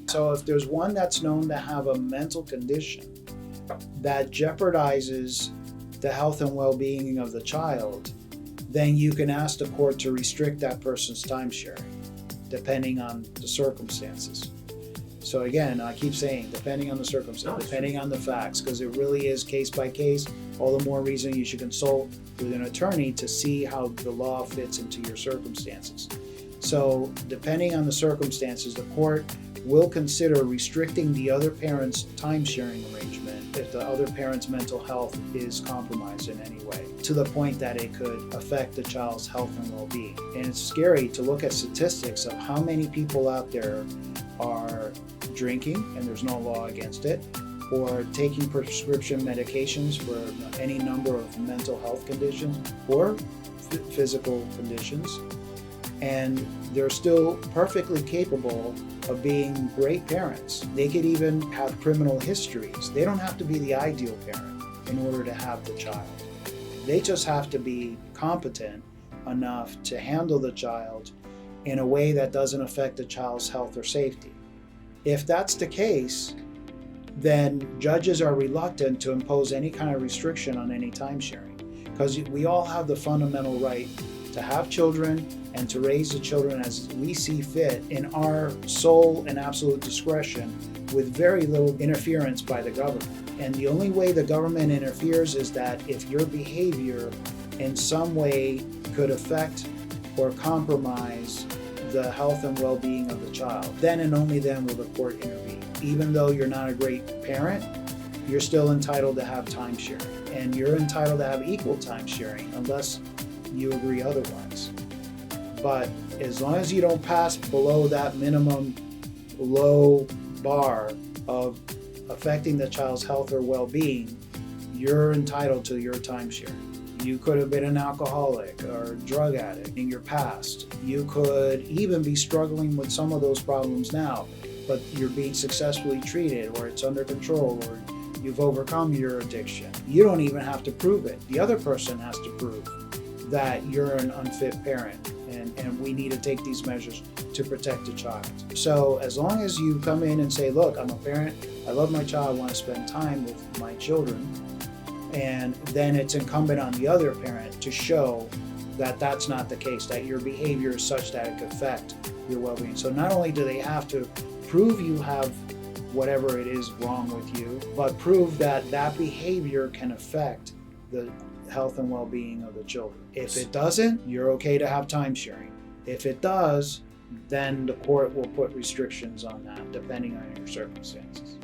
So if there's one that's known to have a mental condition that jeopardizes the health and well-being of the child, then you can ask the court to restrict that person's timesharing, depending on the circumstances. So again, I keep saying, depending on the circumstance, depending on the facts, because it really is case by case. All the more reason you should consult with an attorney to see how the law fits into your circumstances. So depending on the circumstances, the court will consider restricting the other parent's timesharing arrangement if the other parent's mental health is compromised in any way, to the point that it could affect the child's health and well-being. And it's scary to look at statistics of how many people out there are drinking, and there's no law against it, or taking prescription medications for any number of mental health conditions or physical conditions, and they're still perfectly capable of being great parents. They could even have criminal histories. They don't have to be the ideal parent in order to have the child. They just have to be competent enough to handle the child in a way that doesn't affect the child's health or safety. If that's the case, then judges are reluctant to impose any kind of restriction on any timesharing, because we all have the fundamental right to have children and to raise the children as we see fit in our sole and absolute discretion, with very little interference by the government. And the only way the government interferes is that if your behavior in some way could affect or compromise the health and well-being of the child, then and only then will the court intervene. Even though you're not a great parent, you're still entitled to have timesharing, and you're entitled to have equal timesharing unless you agree otherwise. But as long as you don't pass below that minimum low bar of affecting the child's health or well-being, you're entitled to your timesharing. You could have been an alcoholic or drug addict in your past. You could even be struggling with some of those problems now, but you're being successfully treated, or it's under control, or you've overcome your addiction. You don't even have to prove it. The other person has to prove that you're an unfit parent, and we need to take these measures to protect the child. So as long as you come in and say, look, I'm a parent, I love my child, I want to spend time with my children, and then it's incumbent on the other parent to show that that's not the case, that your behavior is such that it could affect your well-being. So not only do they have to prove you have whatever it is wrong with you, but prove that that behavior can affect the health and well-being of the children. If it doesn't, you're okay to have timesharing. If it does, then the court will put restrictions on that depending on your circumstances.